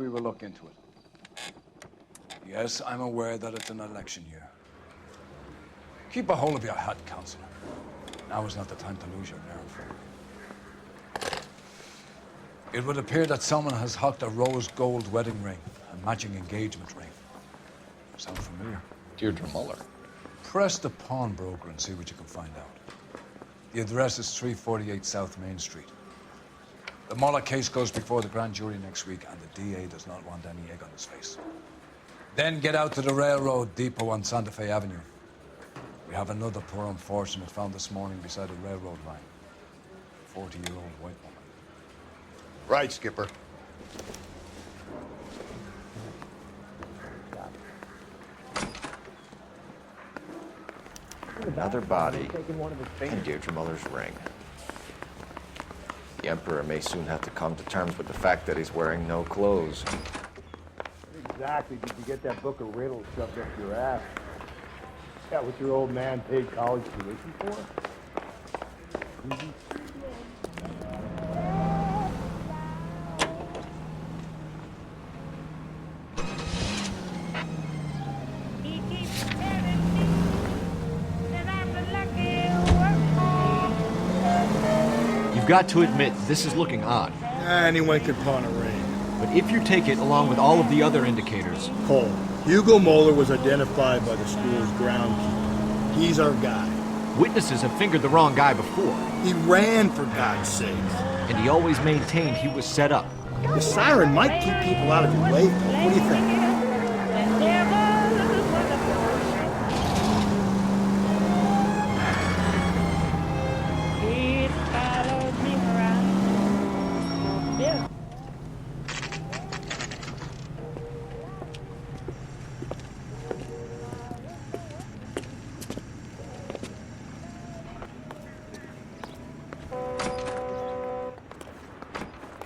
we will look into it. Yes, I'm aware that it's an election year. Keep a hold of your hat, Counselor. Now is not the time to lose your nerve. It would appear that someone has hocked a rose gold wedding ring and matching engagement ring. Sound familiar? Deirdre Muller. Press the pawnbroker and see what you can find out. The address is 348 South Main Street. The Muller case goes before the grand jury next week, and the DA does not want any egg on his face. Then get out to the railroad depot on Santa Fe Avenue. We have another poor unfortunate found this morning beside a railroad line. 40-year-old white woman. Right, Skipper. Another body and Deirdre Muller's ring. The Emperor may soon have to come to terms with the fact that he's wearing no clothes. Exactly did you get that book of riddles shoved up your ass? Is that what your old man paid college tuition for? You've got to admit, this is looking odd. Anyone could pawn a ring. But if you take it along with all of the other indicators... Cole, Hugo Moeller was identified by the school's groundskeeper. He's our guy. Witnesses have fingered the wrong guy before. He ran, for God's sake. And he always maintained he was set up. The siren might keep people out of your way, Cole. What do you think?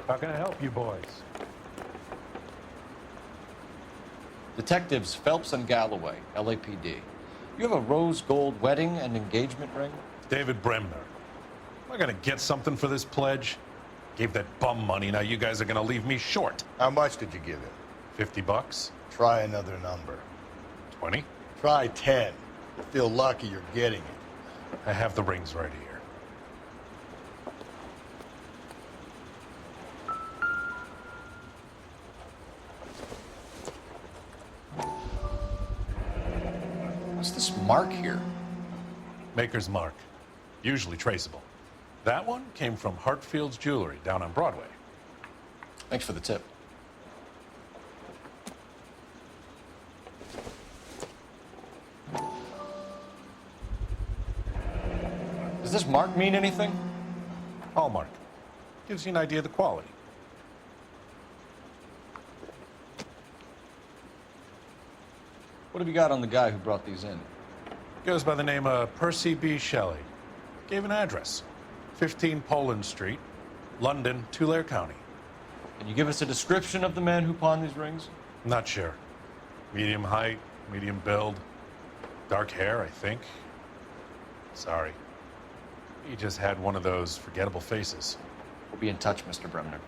How can I help you boys? Detectives Phelps and Galloway, LAPD. You have a rose gold wedding and engagement ring? David Bremner. Am I gonna get something for this pledge? Gave that bum money, now you guys are gonna leave me short. How much did you give him? $50? Try another number. 20? Try 10. You feel lucky you're getting it. I have the rings right here. What's this mark here? Maker's mark. Usually traceable. That one came from Hartfield's Jewelry down on Broadway. Thanks for the tip. Does this mark mean anything? Hallmark. Gives you an idea of the quality. What have you got on the guy who brought these in? Goes by the name of Percy B. Shelley. Gave an address. 15 Poland Street, London, Tulare County. Can you give us a description of the man who pawned these rings? Not sure. Medium height, medium build, dark hair, I think. Sorry. He just had one of those forgettable faces. We'll be in touch, Mr. Bremner.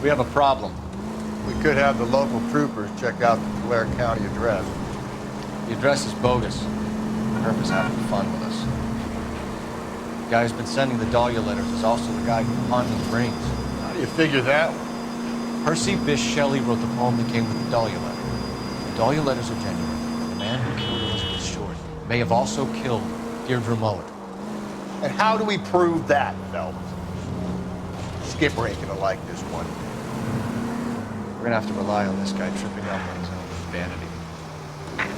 We have a problem. We could have the local troopers check out the Tulare County address. The address is bogus. Herb is having fun with us. The guy who's been sending the Dahlia letters is also the guy who pawned these rings. How do you figure that one? Percy Bysshe Shelley wrote the poem that came with the Dahlia letter. The Dahlia letters are genuine. And the man who killed Elizabeth Short may have also killed Deirdre Muller. And how do we prove that, Phelps? Skipper ain't gonna like this one. We're gonna have to rely on this guy tripping up on his own vanity.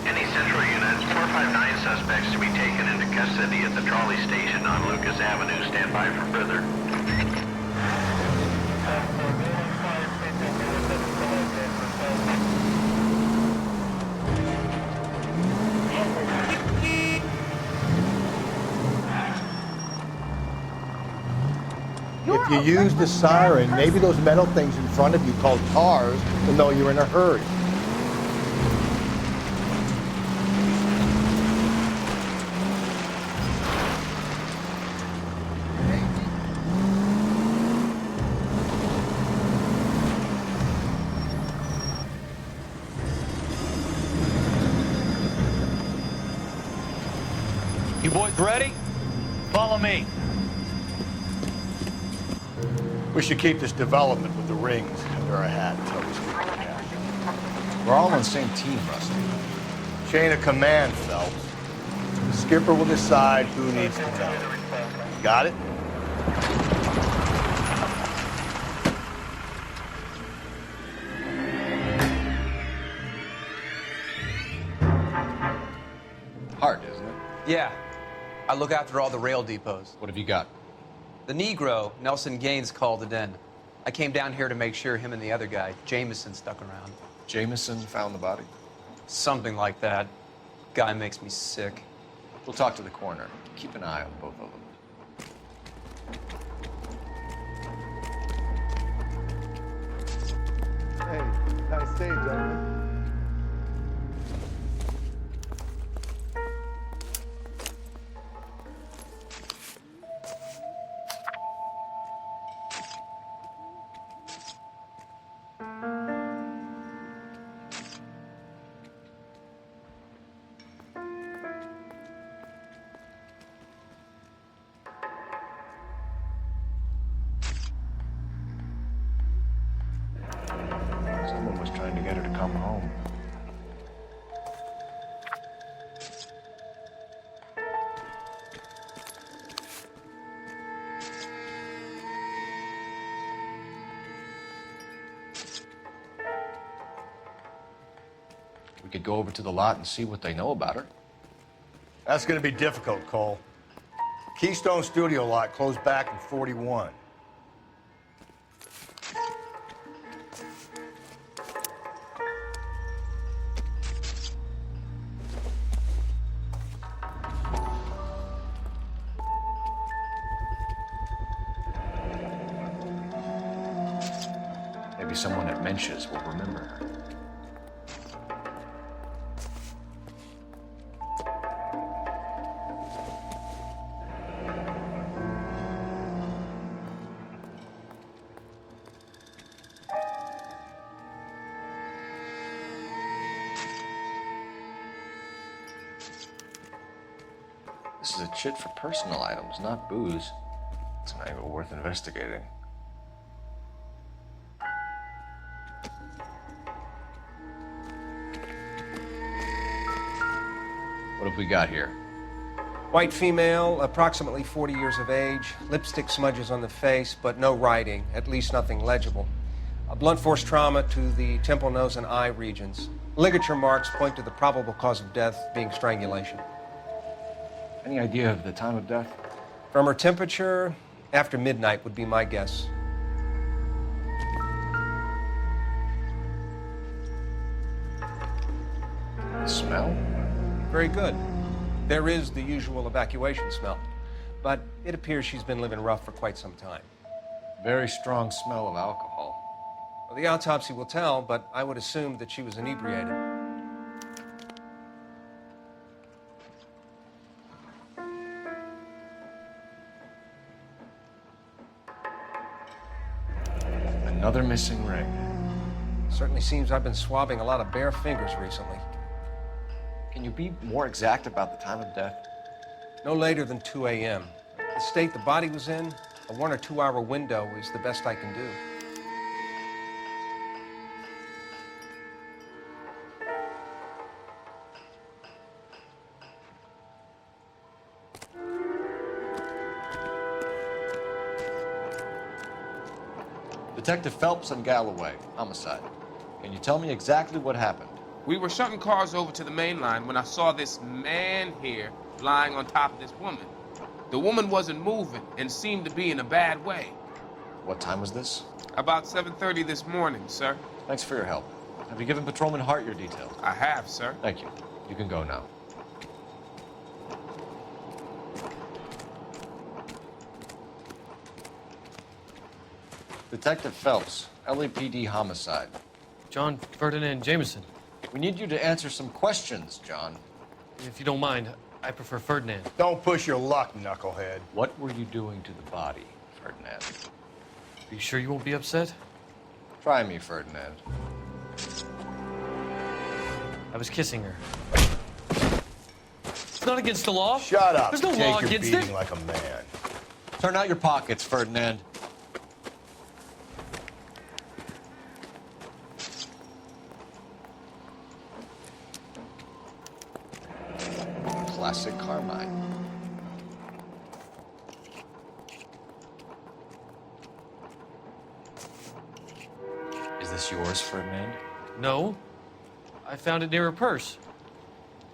Any central units, 459 suspects to be taken into custody at the trolley station on Lucas Avenue. Stand by for further. If you use the siren, maybe those metal things in front of you called cars will know you're in a hurry. You boys ready? Follow me. We should keep this development with the rings under our hat until we speak to the captain. We're all on the same team, Rusty. Chain of command, Phelps. The skipper will decide who needs to know. Got it? Hard, isn't it? Yeah. I look after all the rail depots. What have you got? The Negro, Nelson Gaines, called it in. I came down here to make sure him and the other guy, Jameson, stuck around. Jameson found the body? Something like that. Guy makes me sick. We'll talk to the coroner. Keep an eye on both of them. Hey, nice day, gentlemen. Someone was trying to get her to come home. We could go over to the lot and see what they know about her. That's going to be difficult, Cole. Keystone Studio lot closed back in '41. Maybe someone at Mensch's will remember her. This is a chit for personal items, not booze. It's an angle worth investigating. What have we got here? White female, approximately 40 years of age, lipstick smudges on the face, but no writing, at least nothing legible. A blunt force trauma to the temple, nose, and eye regions. Ligature marks point to the probable cause of death being strangulation. Any idea of the time of death? From her temperature, after midnight would be my guess. The smell? Very good. There is the usual evacuation smell, but it appears she's been living rough for quite some time. Very strong smell of alcohol. Well, the autopsy will tell, but I would assume that she was inebriated. Another missing ring. Certainly seems I've been swabbing a lot of bare fingers recently. Can you be more exact about the time of death? No later than 2 a.m. The state the body was in, a 1 or 2 hour window is the best I can do. Detective Phelps and Galloway, homicide. Can you tell me exactly what happened? We were shutting cars over to the main line when I saw this man here lying on top of this woman. The woman wasn't moving and seemed to be in a bad way. What time was this? About 7:30 this morning, sir. Thanks for your help. Have you given Patrolman Hart your details? I have, sir. Thank you. You can go now. Detective Phelps, LAPD homicide. John Ferdinand Jameson. We need you to answer some questions, John. If you don't mind, I prefer Ferdinand. Don't push your luck, knucklehead. What were you doing to the body, Ferdinand? Are you sure you won't be upset? Try me, Ferdinand. I was kissing her. It's not against the law. Shut up. There's no Take law your against beating it. like a man. Turn out your pockets, Ferdinand. Classic Carmine. Is this yours, Ferdinand? No. I found it near her purse.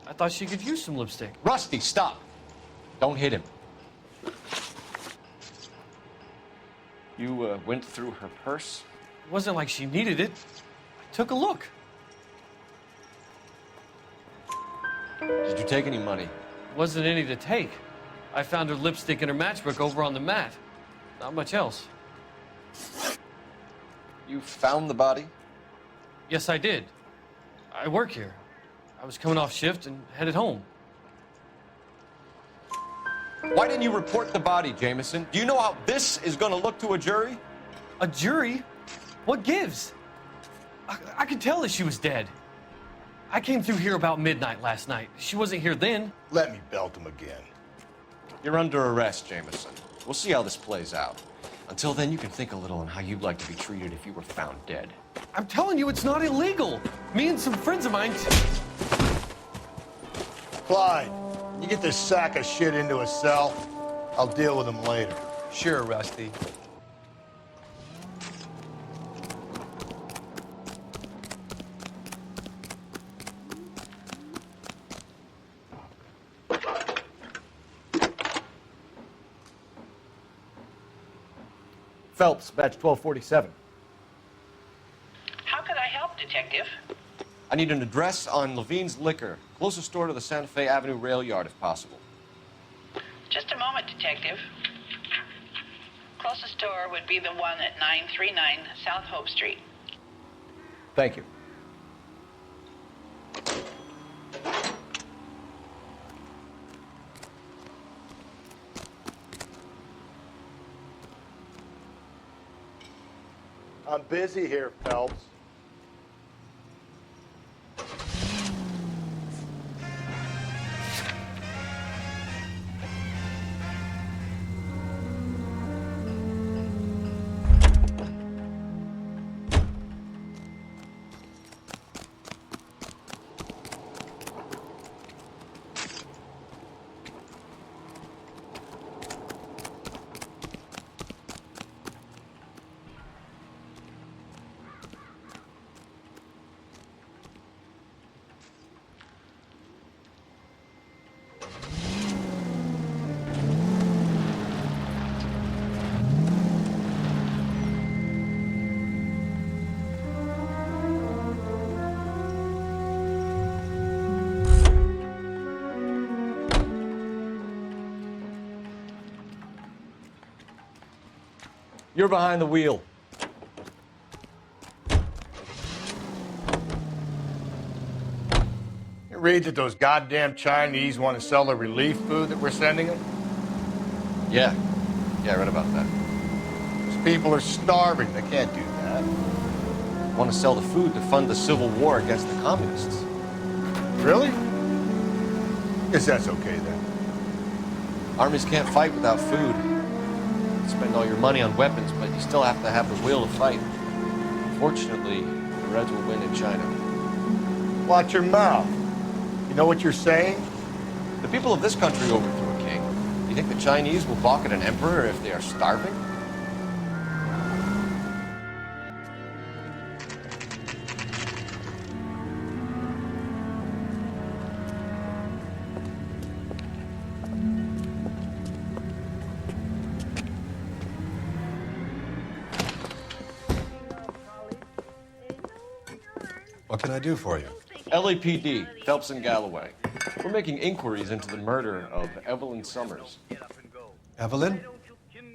I thought she could use some lipstick. Rusty, stop! Don't hit him. You went through her purse? It wasn't like she needed it. I took a look. Did you take any money? Wasn't any to take. I found her lipstick and her matchbook over on the mat. Not much else. You found the body? Yes, I did. I work here. I was coming off shift and headed home. Why didn't you report the body, Jameson? Do you know how this is going to look to a jury? A jury? What gives? I could tell that she was dead. I came through here about midnight last night. She wasn't here then. Let me belt him again. You're under arrest, Jameson. We'll see how this plays out. Until then, you can think a little on how you'd like to be treated if you were found dead. I'm telling you, it's not illegal. Me and some friends of mine... Clyde, you get this sack of shit into a cell. I'll deal with him later. Sure, Rusty. Phelps, batch 1247. How could I help, Detective? I need an address on Levine's Liquor. Closest store to the Santa Fe Avenue rail yard, if possible. Just a moment, Detective. Closest store would be the one at 939 South Hope Street. Thank you. I'm busy here, Phelps. You're behind the wheel. You read that those goddamn Chinese want to sell the relief food that we're sending them? Yeah, I read about that. Those people are starving. They can't do that. Want to sell the food to fund the civil war against the communists. Really? Guess that's okay then. Armies can't fight without food. Spend all your money on weapons, but you still have to have the will to fight. Fortunately, the Reds will win in China. Watch your mouth. You know what you're saying? The people of this country overthrew a king. You think the Chinese will balk at an emperor if they are starving? What can I do for you? LAPD, Phelps and Galloway. We're making inquiries into the murder of Evelyn Summers. Evelyn?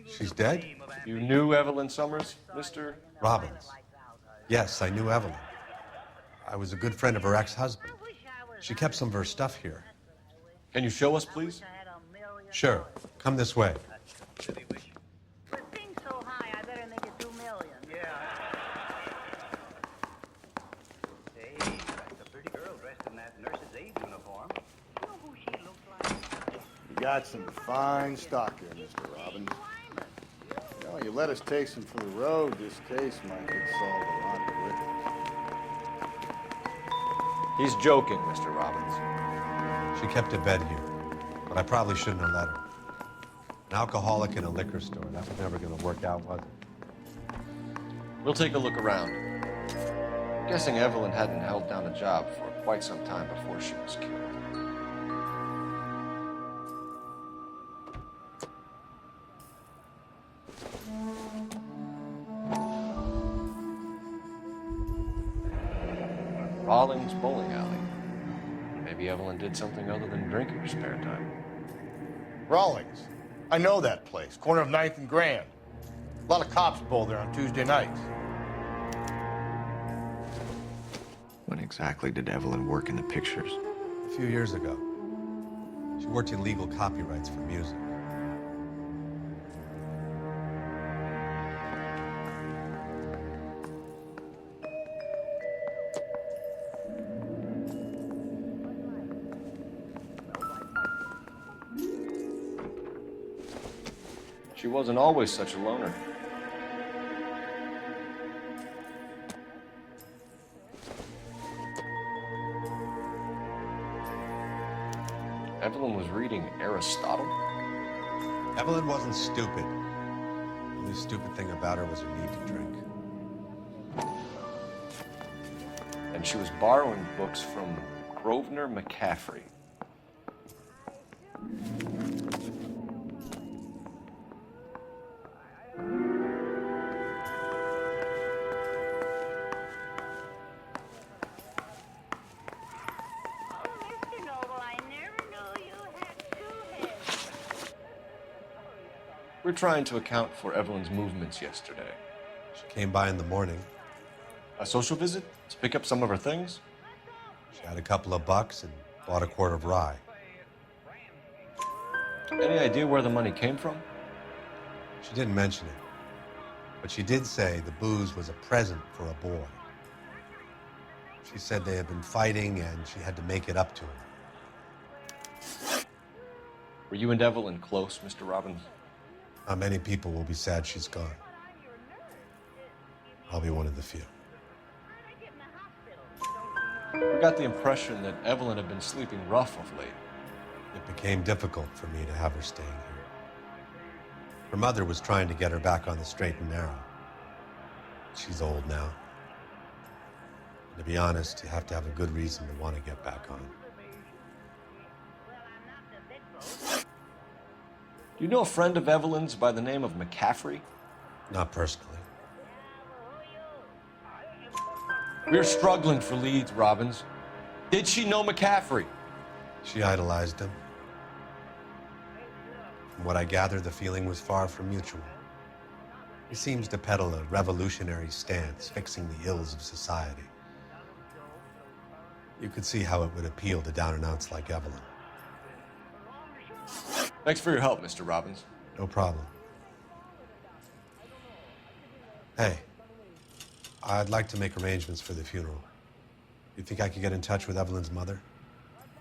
She's dead? You knew Evelyn Summers, Mr. Robbins. Yes, I knew Evelyn. I was a good friend of her ex-husband. She kept some of her stuff here. Can you show us, please? Sure. Come this way. With things so high, I better make it 2 million. Hey, that's a pretty girl dressed in that nurse's aide uniform. You know who she looks like? You got some fine stock here, Mr. Robbins. You know, you let us take some for the road, this case might get solved a lot quicker. He's joking, Mr. Robbins. She kept a bed here, but I probably shouldn't have let her. An alcoholic in a liquor store. That was never going to work out, was it? We'll take a look around. I'm guessing Evelyn hadn't held down a job for quite some time before she was killed. Rawlings Bowling Alley. Maybe Evelyn did something other than drink in her spare time. Rawlings. I know that place. Corner of 9th and Grand. A lot of cops bowl there on Tuesday nights. When exactly did Evelyn work in the pictures? A few years ago. She worked in legal copyrights for music. She wasn't always such a loner. Evelyn was reading Aristotle? Evelyn wasn't stupid. The only stupid thing about her was her need to drink. And she was borrowing books from Grosvenor McCaffrey. We're trying to account for Evelyn's movements yesterday. She came by in the morning. A social visit to pick up some of her things? She had a couple of bucks and bought a quart of rye. Any idea where the money came from? She didn't mention it, but she did say the booze was a present for a boy. She said they had been fighting and she had to make it up to him. Were you and Evelyn close, Mr. Robbins? Not many people will be sad she's gone. I'll be one of the few. We got the impression that Evelyn had been sleeping rough of late. It became difficult for me to have her staying here. Her mother was trying to get her back on the straight and narrow. She's old now. And to be honest, you have to have a good reason to want to get back on. Do you know a friend of Evelyn's by the name of McCaffrey? Not personally. We're struggling for leads, Robbins. Did she know McCaffrey? She idolized him. From what I gather, the feeling was far from mutual. He seems to peddle a revolutionary stance, fixing the ills of society. You could see how it would appeal to down-and-outs like Evelyn. Thanks for your help, Mr. Robbins. No problem. Hey, I'd like to make arrangements for the funeral. You think I could get in touch with Evelyn's mother?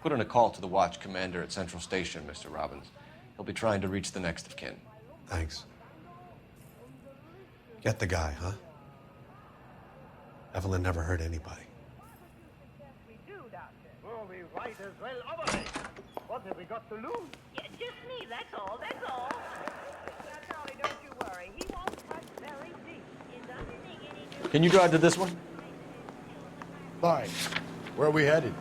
Put in a call to the watch commander at Central Station, Mr. Robbins. He'll be trying to reach the next of kin. Thanks. Get the guy, huh? Evelyn never hurt anybody. Well, we might as well operate. What have we got to lose? Yeah, just me, that's all, that's all. Charlie, don't you worry. He won't touch very deep. He doesn't think any... Can you drive to this one? Fine. Where are we headed?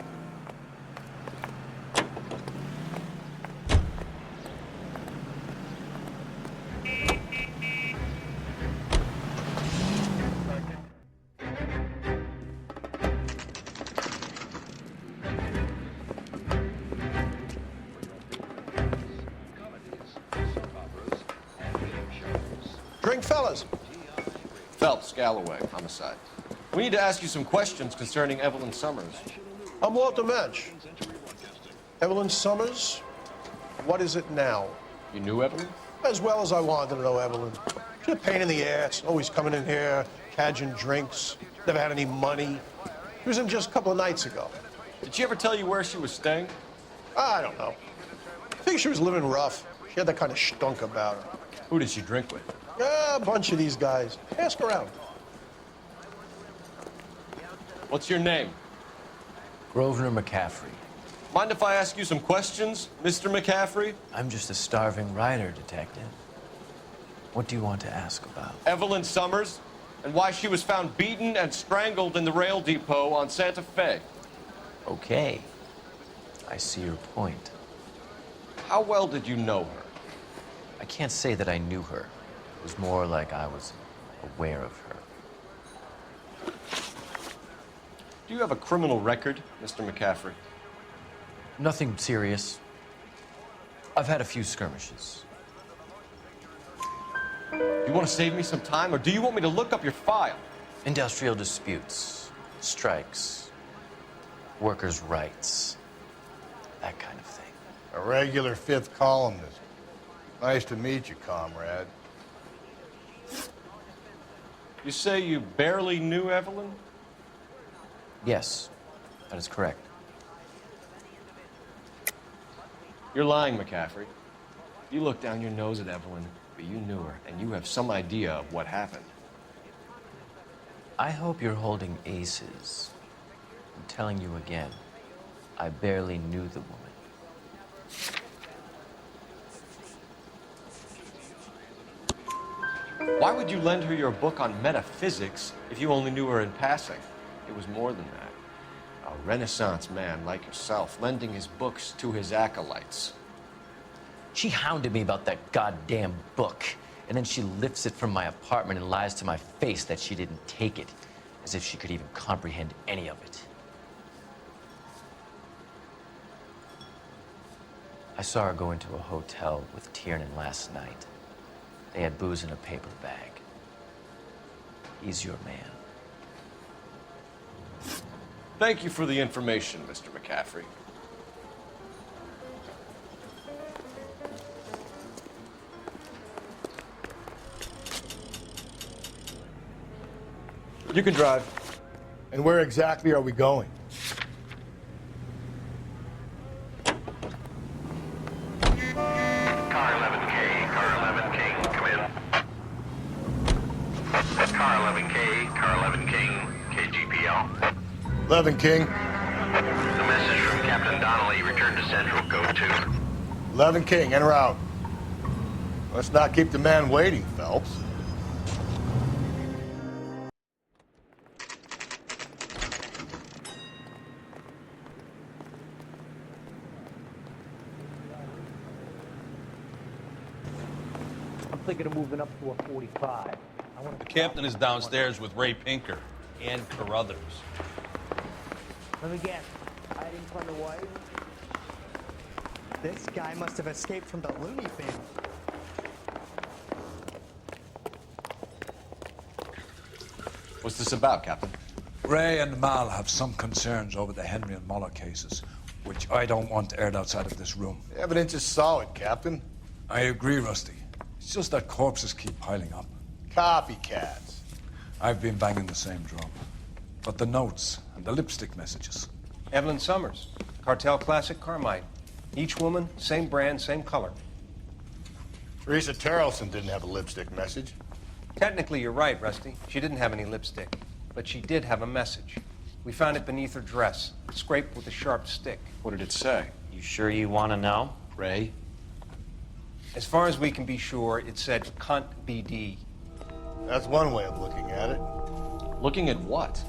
Morning, fellas. Phelps, Galloway, homicide. We need to ask you some questions concerning Evelyn Summers. I'm Walter Mensch. Evelyn Summers, what is it now? You knew Evelyn? As well as I wanted to know Evelyn. She's a pain in the ass, always coming in here, cadging drinks, never had any money. She was in just a couple of nights ago. Did she ever tell you where she was staying? I don't know. I think she was living rough. She had that kind of stunk about her. Who did she drink with? A bunch of these guys. Ask around. What's your name? Grosvenor McCaffrey. Mind if I ask you some questions, Mr. McCaffrey? I'm just a starving writer, detective. What do you want to ask about? Evelyn Summers, and why she was found beaten and strangled in the rail depot on Santa Fe. Okay. I see your point. How well did you know her? I can't say that I knew her. It was more like I was aware of her. Do you have a criminal record, Mr. McCaffrey? Nothing serious. I've had a few skirmishes. You want to save me some time, or do you want me to look up your file? Industrial disputes, strikes, workers' rights, that kind of thing. A regular fifth columnist. Nice to meet you, comrade. You say you barely knew Evelyn? Yes, that is correct. You're lying, McCaffrey. You look down your nose at Evelyn, but you knew her, and you have some idea of what happened. I hope you're holding aces. I'm telling you again, I barely knew the woman. Why would you lend her your book on metaphysics if you only knew her in passing? It was more than that. A Renaissance man like yourself, lending his books to his acolytes. She hounded me about that goddamn book, and then she lifts it from my apartment and lies to my face that she didn't take it, as if she could even comprehend any of it. I saw her go into a hotel with Tiernan last night. They had booze in a paper bag. He's your man. Thank you for the information, Mr. McCaffrey. You can drive. And where exactly are we going? Car 11K, car 11K, come in. Car 11K, car 11 King, KGPL. 11 King. The message from Captain Donnelly, return to Central, go to. 11 King, en route. Let's not keep the man waiting, Phelps. I'm thinking of moving up to a 45. The captain is downstairs with Ray Pinker and Carruthers. Let me guess. Hiding from the wife? This guy must have escaped from the Looney family. What's this about, Captain? Ray and Mal have some concerns over the Henry and Muller cases, which I don't want aired outside of this room. The evidence is solid, Captain. I agree, Rusty. It's just that corpses keep piling up. Copycats. I've been banging the same drum. But the notes and the lipstick messages. Evelyn Summers, Cartel Classic Carmine. Each woman, same brand, same color. Teresa Terrelson didn't have a lipstick message. Technically, you're right, Rusty. She didn't have any lipstick, but she did have a message. We found it beneath her dress, scraped with a sharp stick. What did it say? You sure you want to know? Ray? As far as we can be sure, it said cunt BD. That's one way of looking at it. Looking at what?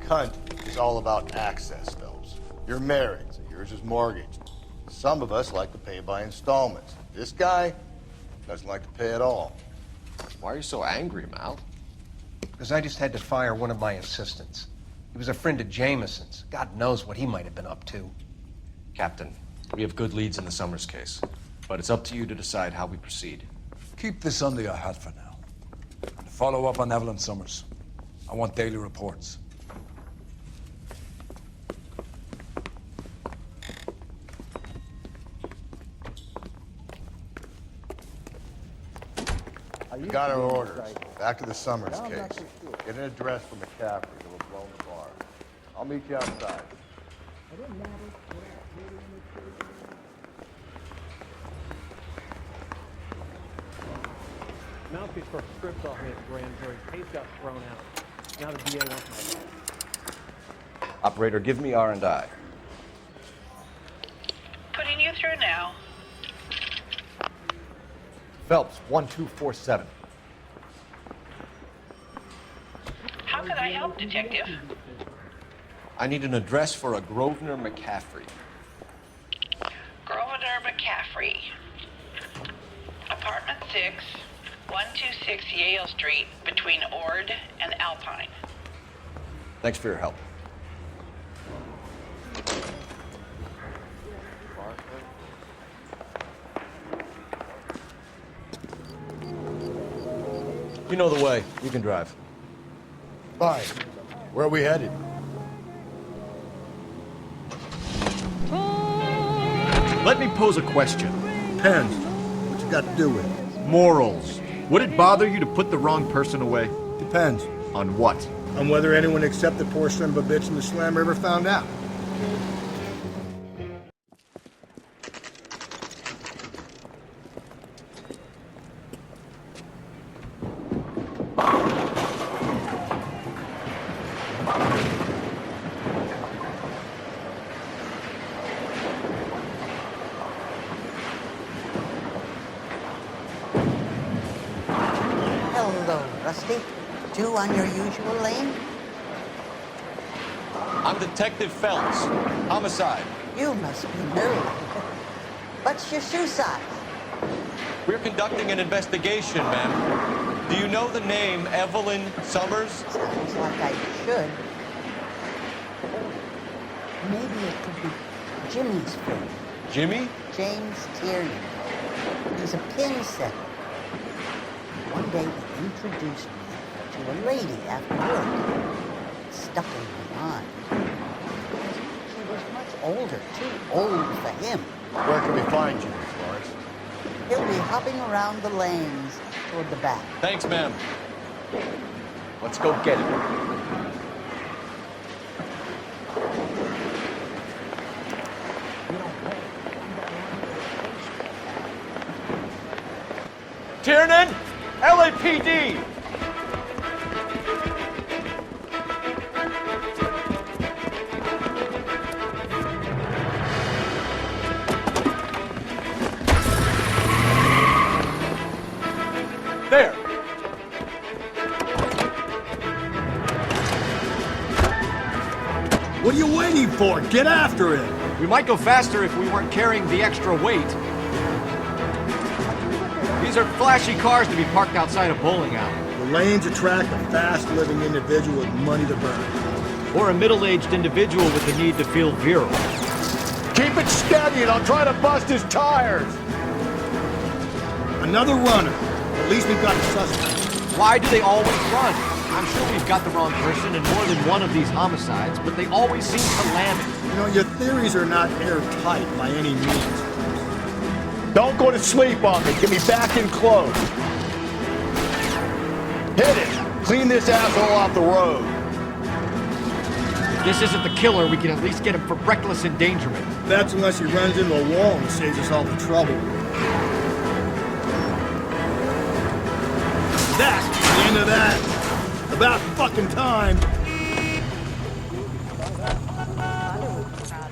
Cunt is all about access, Phelps. You're married, so yours is mortgaged. Some of us like to pay by installments. This guy doesn't like to pay at all. Why are you so angry, Mal? Because I just had to fire one of my assistants. He was a friend of Jameson's. God knows what he might have been up to. Captain, we have good leads in the Summers case, but it's up to you to decide how we proceed. Keep this under your hat for now. Follow up on Evelyn Summers. I want daily reports. We got our orders. Back to the Summers case. Get an address for McCaffrey who will blow the bar. I'll meet you outside. Mouthpiece for scripts off me at the grand jury. Case got thrown out. Now the DA wants my life. Operator, give me R&I. Putting you through now. Phelps, 1247. How can I help, Detective? I need an address for a Grosvenor McCaffrey. Grosvenor McCaffrey. Apartment 6, 126 Yale Street, between Ord and Alpine. Thanks for your help. You know the way. You can drive. Fine. Where are we headed? Let me pose a question. Depends. What you got to do with it? Morals. Would it bother you to put the wrong person away? Depends. On what? On whether anyone except the poor son of a bitch in the slammer ever found out. Hello, Rusty. Two on your usual lane? I'm Detective Phelps. Homicide. You must be new. What's your shoe size? We're conducting an investigation, ma'am. Do you know the name Evelyn Summers? Sounds like I should. Maybe it could be Jimmy's friend. Jimmy? James Tiernan. He's a pin setter. One day he introduced me to a lady after work. It stuck in my mind. She was much older, too old for him. Where can we find Jimmy, Florence? He'll be hopping around the lanes toward the back. Thanks, ma'am. Let's go get him. Tiernan! LAPD! There! What are you waiting for? Get after it! We might go faster if we weren't carrying the extra weight. These are flashy cars to be parked outside a bowling alley. The lanes attract a fast-living individual with money to burn. Or a middle-aged individual with the need to feel virile. Keep it steady and I'll try to bust his tires! Another runner. At least we've got the suspect. Why do they always run? I'm sure we've got the wrong person in more than one of these homicides, but they always seem to land it. You know, your theories are not airtight by any means. Don't go to sleep on me. Get me back in close. Hit it. Clean this asshole off the road. If this isn't the killer, we can at least get him for reckless endangerment. That's unless he runs into a wall and saves us all the trouble. That's the end of that. About fucking time.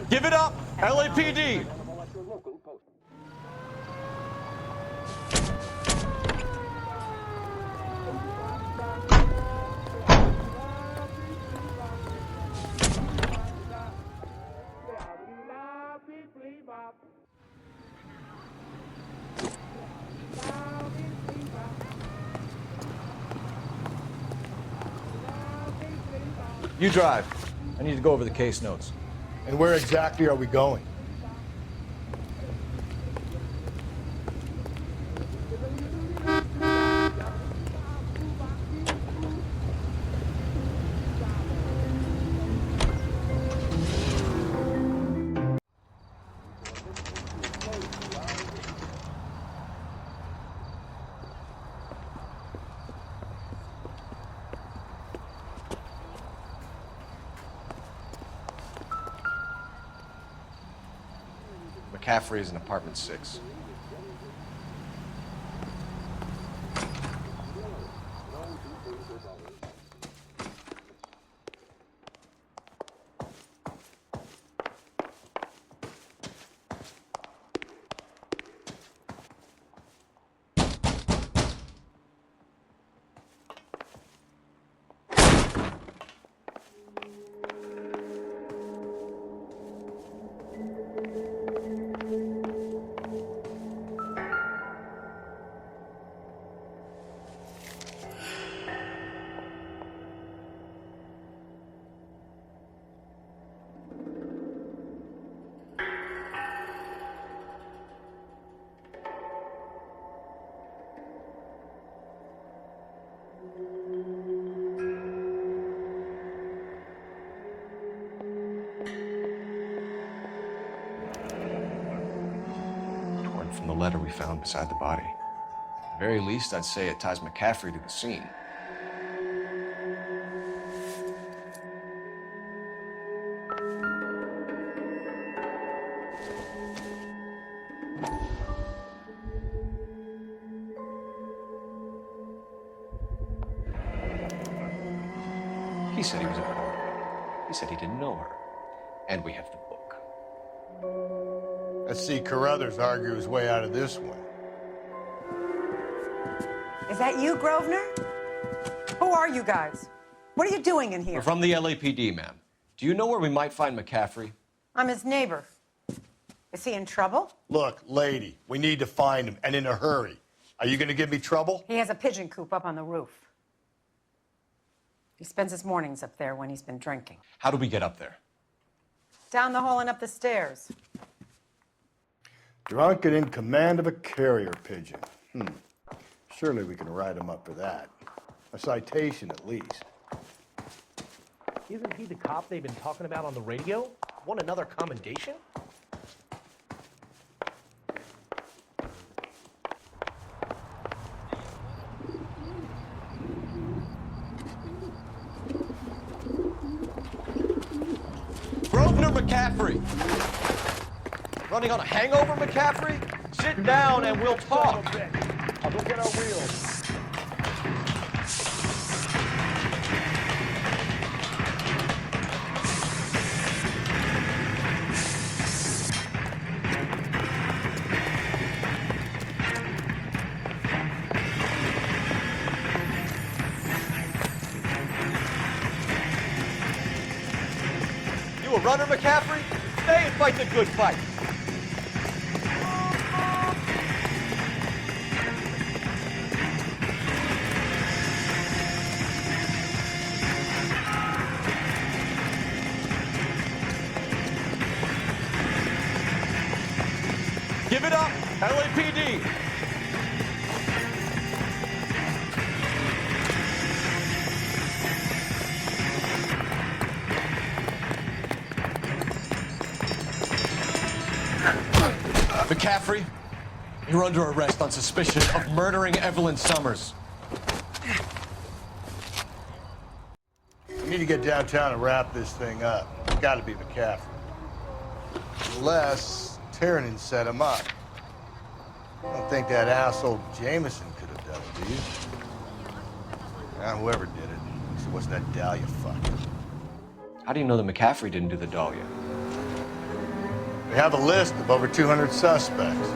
Give it up! LAPD! You drive. I need to go over the case notes. And where exactly are we going? McCaffrey is in apartment 6. From the letter we found beside the body. At the very least, I'd say it ties McCaffrey to the scene. He said he was a poet. He said he didn't know her. And we have the book. Let's see Carruthers argue his way out of this one. Is that you, Grosvenor? Who are you guys? What are you doing in here? We're from the LAPD, ma'am. Do you know where we might find McCaffrey? I'm his neighbor. Is he in trouble? Look, lady, we need to find him, and in a hurry. Are you gonna give me trouble? He has a pigeon coop up on the roof. He spends his mornings up there when he's been drinking. How do we get up there? Down the hall and up the stairs. Drunk and in command of a carrier pigeon. Surely we can write him up for that. A citation, at least. Isn't he the cop they've been talking about on the radio? Want another commendation? Grosvenor McCaffrey! Running on a hangover, McCaffrey? Sit down and we'll talk. I'll go get our wheels. You a runner, McCaffrey? Stay and fight the good fight. Give it up, LAPD. McCaffrey, you're under arrest on suspicion of murdering Evelyn Summers. We need to get downtown and wrap this thing up. It's gotta be McCaffrey. Unless Tiernan set him up. I don't think that asshole Jameson could have done it, do you? Whoever did it. So what's that Dahlia fuck? How do you know that McCaffrey didn't do the Dahlia? We have a list of over 200 suspects.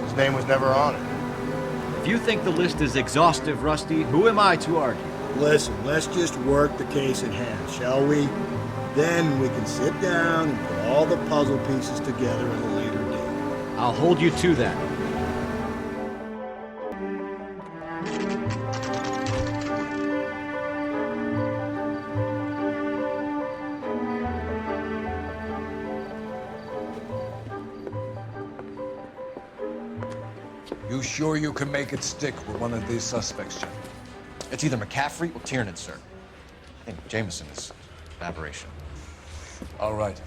His name was never on it. If you think the list is exhaustive, Rusty, who am I to argue? Listen, let's just work the case at hand, shall we? Then we can sit down and put all the puzzle pieces together at a later date. I'll hold you to that. You sure you can make it stick with one of these suspects, Jim? It's either McCaffrey or Tiernan, sir. I think Jameson is an aberration. All right.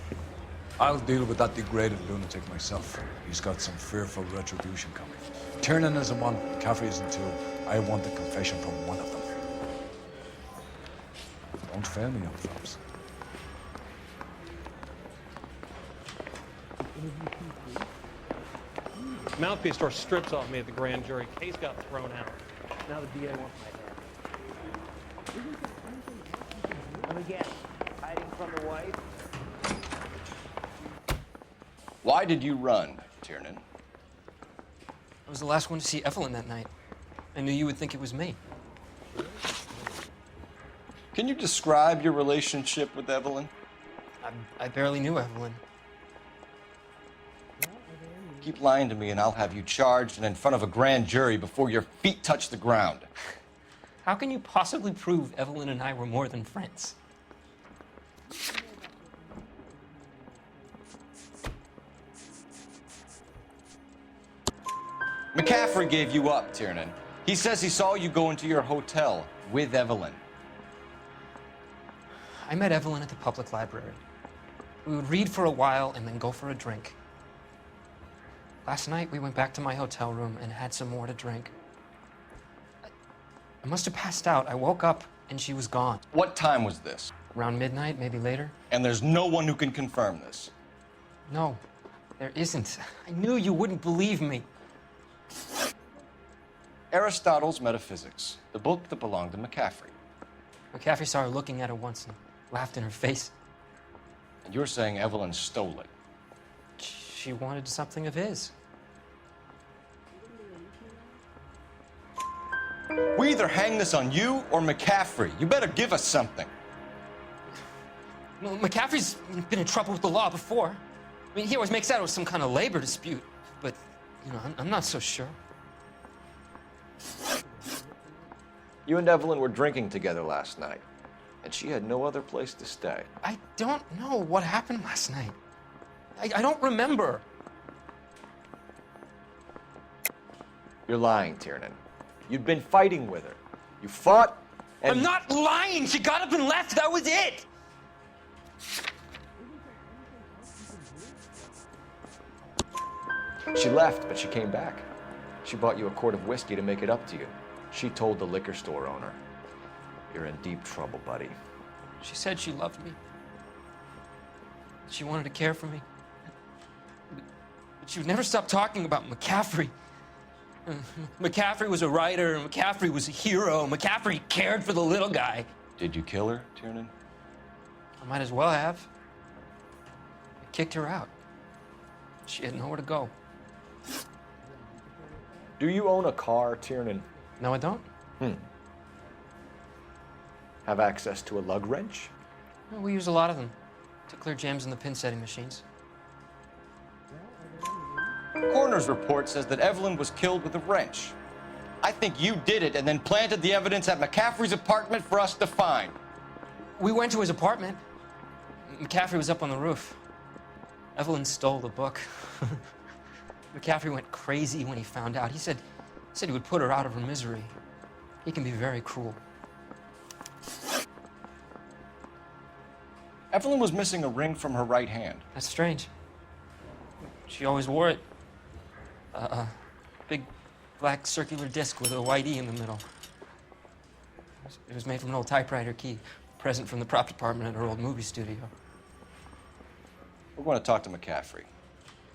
I'll deal with that degraded lunatic myself. He's got some fearful retribution coming. Tiernan isn't one, McCaffrey isn't two. I want the confession from one of them. Don't fail me, young Phelps. Mouthpiece tore strips off me at the grand jury. Case got thrown out. Now the DA wants my head. Let me guess. Hiding from the wife? Why did you run, Tiernan? I was the last one to see Evelyn that night. I knew you would think it was me. Can you describe your relationship with Evelyn? I barely knew Evelyn. Keep lying to me and I'll have you charged and in front of a grand jury before your feet touch the ground. How can you possibly prove Evelyn and I were more than friends? McCaffrey gave you up, Tiernan. He says he saw you go into your hotel with Evelyn. I met Evelyn at the public library. We would read for a while and then go for a drink. Last night, we went back to my hotel room and had some more to drink. I must have passed out. I woke up and she was gone. What time was this? Around midnight, maybe later. And there's no one who can confirm this? No, there isn't. I knew you wouldn't believe me. Aristotle's Metaphysics, the book that belonged to McCaffrey. McCaffrey saw her looking at it once and laughed in her face. And you're saying Evelyn stole it? She wanted something of his. We either hang this on you or McCaffrey. You better give us something. Well, McCaffrey's been in trouble with the law before. I mean, he always makes out it was some kind of labor dispute, but, you know, I'm not so sure. You and Evelyn were drinking together last night, and she had no other place to stay. I don't know what happened last night. I don't remember. You're lying, Tiernan. You'd been fighting with her. You fought, and... I'm not lying! She got up and left, that was it! She left, but she came back. She bought you a quart of whiskey to make it up to you. She told the liquor store owner. You're in deep trouble, buddy. She said she loved me. She wanted to care for me. But she would never stop talking about McCaffrey. McCaffrey was a writer, McCaffrey was a hero, McCaffrey cared for the little guy. Did you kill her, Tiernan? I might as well have. I kicked her out. She had nowhere to go. Do you own a car, Tiernan? No, I don't. Have access to a lug wrench? No, we use a lot of them to clear jams in the pin setting machines. Coroner's report says that Evelyn was killed with a wrench. I think you did it and then planted the evidence at McCaffrey's apartment for us to find. We went to his apartment. McCaffrey was up on the roof. Evelyn stole the book. McCaffrey went crazy when he found out. He said he would put her out of her misery. He can be very cruel. Evelyn was missing a ring from her right hand. That's strange. She always wore it. A big black circular disc with a white E in the middle. It was made from an old typewriter key, a present from the prop department at her old movie studio. We're going to talk to McCaffrey.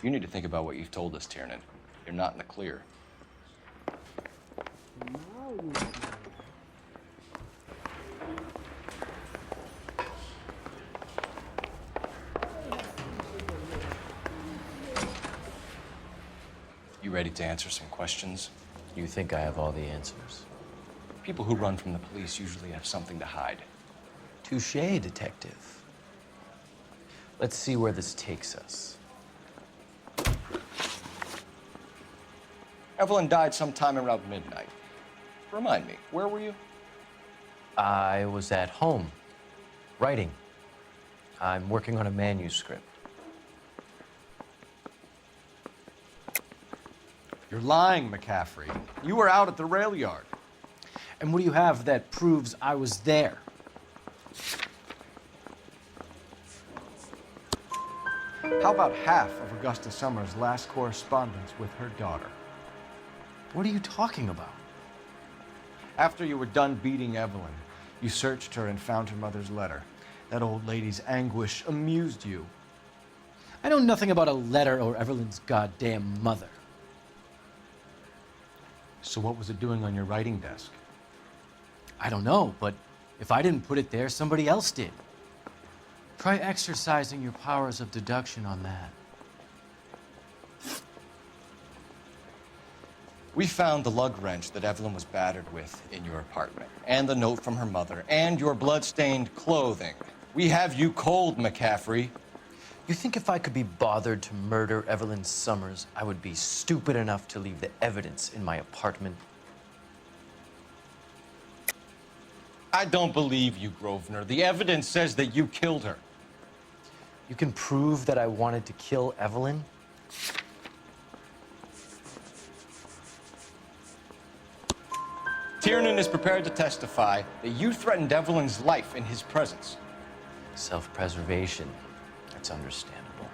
You need to think about what you've told us, Tiernan. You're not in the clear. You ready to answer some questions? You think I have all the answers? People who run from the police usually have something to hide. Touché, detective. Let's see where this takes us. Evelyn died sometime around midnight. Remind me, where were you? I was at home, writing. I'm working on a manuscript. You're lying, McCaffrey. You were out at the rail yard. And what do you have that proves I was there? How about half of Augusta Summers' last correspondence with her daughter? What are you talking about? After you were done beating Evelyn, you searched her and found her mother's letter. That old lady's anguish amused you. I know nothing about a letter or Evelyn's goddamn mother. So what was it doing on your writing desk? I don't know, but if I didn't put it there, somebody else did. Try exercising your powers of deduction on that. We found the lug wrench that Evelyn was battered with in your apartment, and the note from her mother, and your blood-stained clothing. We have you cold, McCaffrey. You think if I could be bothered to murder Evelyn Summers, I would be stupid enough to leave the evidence in my apartment? I don't believe you, Grosvenor. The evidence says that you killed her. You can prove that I wanted to kill Evelyn? Tiernan is prepared to testify that you threatened Evelyn's life in his presence. Self-preservation. That's understandable.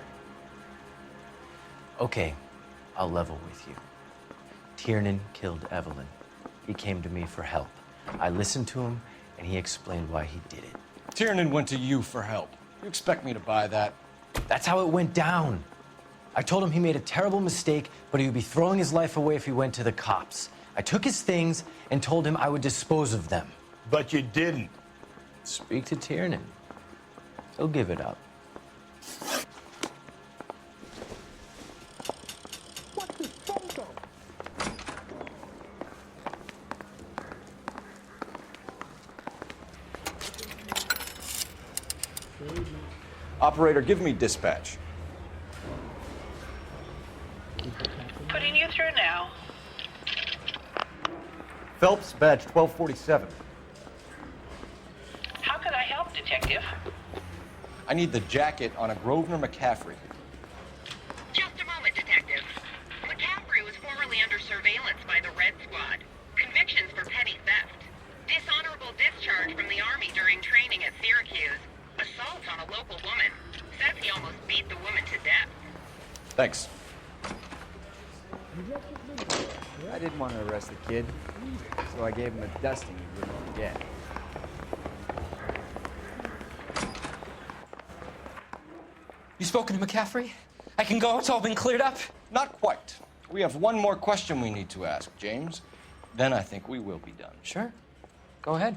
Okay, I'll level with you. Tiernan killed Evelyn. He came to me for help. I listened to him, and he explained why he did it. Tiernan went to you for help. You expect me to buy that? That's how it went down. I told him he made a terrible mistake, but he would be throwing his life away if he went to the cops. I took his things and told him I would dispose of them. But you didn't. Speak to Tiernan. He'll give it up. Operator, give me dispatch. Putting you through now. Phelps, badge 1247. How could I help, Detective? I need the jacket on a Grosvenor McCaffrey. Just a moment, Detective. McCaffrey was formerly under surveillance by the Red Squad. Convictions for petty theft. Dishonorable discharge from the Army during training at Syracuse. Assault on a local woman. Says he almost beat the woman to death. Thanks. I didn't want to arrest the kid, so I gave him a dusting he wouldn't forget. You spoken to McCaffrey? I can go? It's all been cleared up? Not quite. We have one more question we need to ask, James. Then I think we will be done. Sure. Go ahead.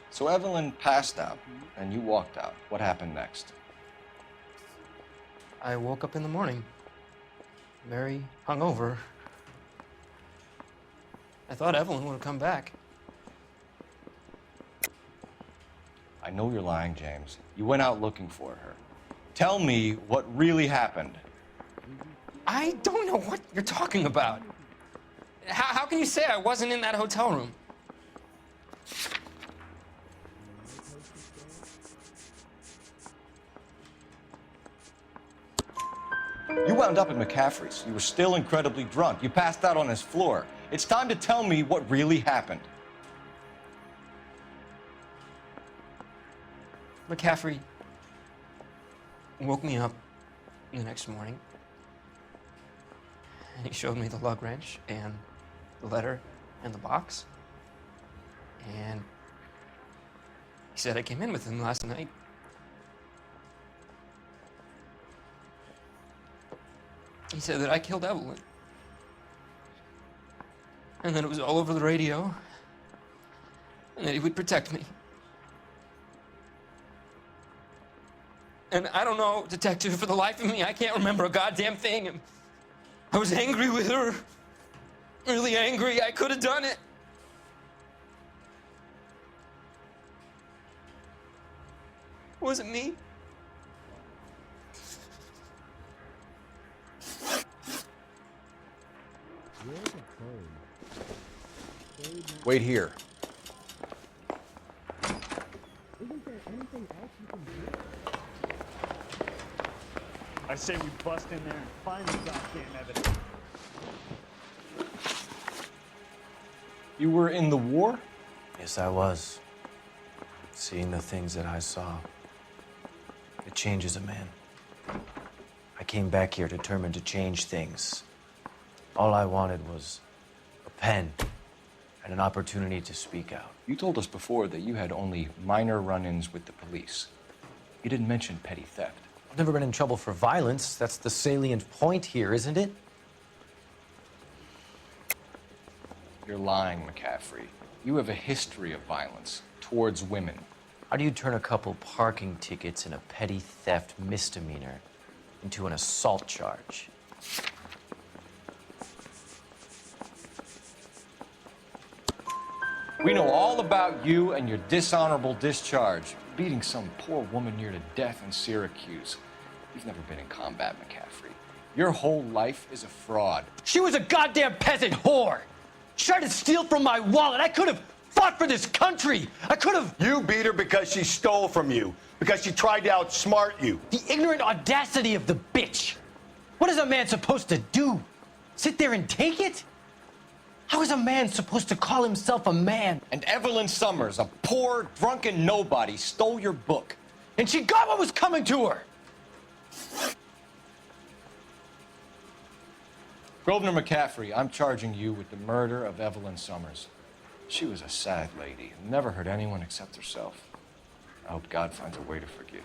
So Evelyn passed out, and you walked out. What happened next? I woke up in the morning, very hungover. I thought Evelyn would have come back. I know you're lying, James. You went out looking for her. Tell me what really happened. I don't know what you're talking about. How can you say I wasn't in that hotel room? You wound up at McCaffrey's. You were still incredibly drunk. You passed out on his floor. It's time to tell me what really happened. McCaffrey woke me up the next morning, and he showed me the lug wrench and the letter and the box, and he said I came in with him last night. He said that I killed Evelyn, and that it was all over the radio, and that he would protect me. And I don't know, Detective, for the life of me, I can't remember a goddamn thing. And I was angry with her. Really angry. I could have done it. Was it me? Wait here. Isn't there anything else you can do? I say we bust in there and find the goddamn evidence. You were in the war? Yes, I was. Seeing the things that I saw, it changes a man. I came back here determined to change things. All I wanted was a pen and an opportunity to speak out. You told us before that you had only minor run-ins with the police. You didn't mention petty theft. I've never been in trouble for violence. That's the salient point here, isn't it? You're lying, McCaffrey. You have a history of violence towards women. How do you turn a couple parking tickets and a petty theft misdemeanor into an assault charge? We know all about you and your dishonorable discharge, beating some poor woman near to death in Syracuse. You've never been in combat, McCaffrey. Your whole life is a fraud. She was a goddamn peasant whore. She tried to steal from my wallet. I could have fought for this country. I could have. You beat her because she stole from you, because she tried to outsmart you. The ignorant audacity of the bitch. What is a man supposed to do? Sit there and take it? How is a man supposed to call himself a man? And Evelyn Summers, a poor, drunken nobody, stole your book. And she got what was coming to her. Grosvenor McCaffrey, I'm charging you with the murder of Evelyn Summers. She was a sad lady and never hurt anyone except herself. I hope God finds a way to forgive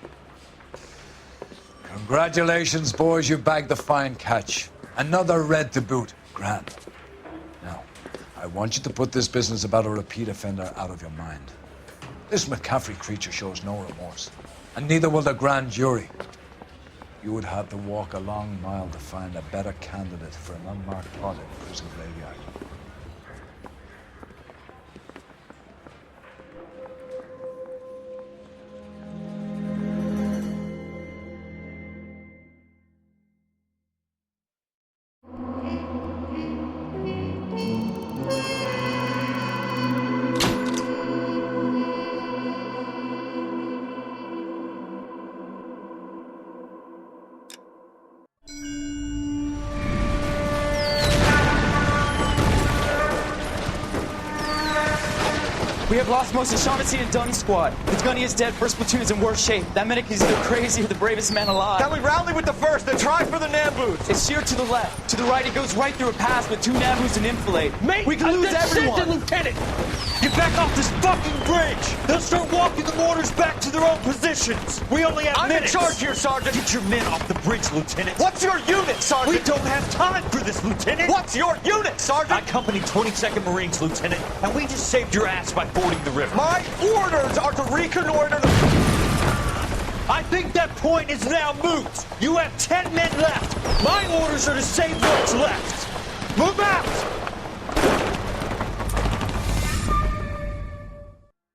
you. Congratulations, boys, you bagged the fine catch. Another red to boot. Grand. Now, I want you to put this business about a repeat offender out of your mind. This McCaffrey creature shows no remorse, and neither will the grand jury. You would have to walk a long mile to find a better candidate for an unmarked plot in the prison graveyard. We have lost most of Shaughnessy and Dunn's squad. The gunny is dead. First platoon is in worse shape. That medic is either crazy or the bravest man alive. Can we rally with the first and try for the Nambus? It's sheer to the left. To the right, it goes right through a pass with 2 Nambus and enfilade. Mate, we can lose everyone. Lieutenant, get back off this fucking bridge. They'll start walking the mortars back to their own positions. We only have minutes. I'm in charge here, Sergeant. Get your men off the bridge, Lieutenant. What's your unit, Sergeant? We don't have time for this, Lieutenant. What's your unit, Sergeant? My company, 22nd Marines, Lieutenant, and we just saved your ass by fording the river. My orders are to reconnoiter the... I think that point is now moot. You have 10 men left. My orders are to save what's left. Move out!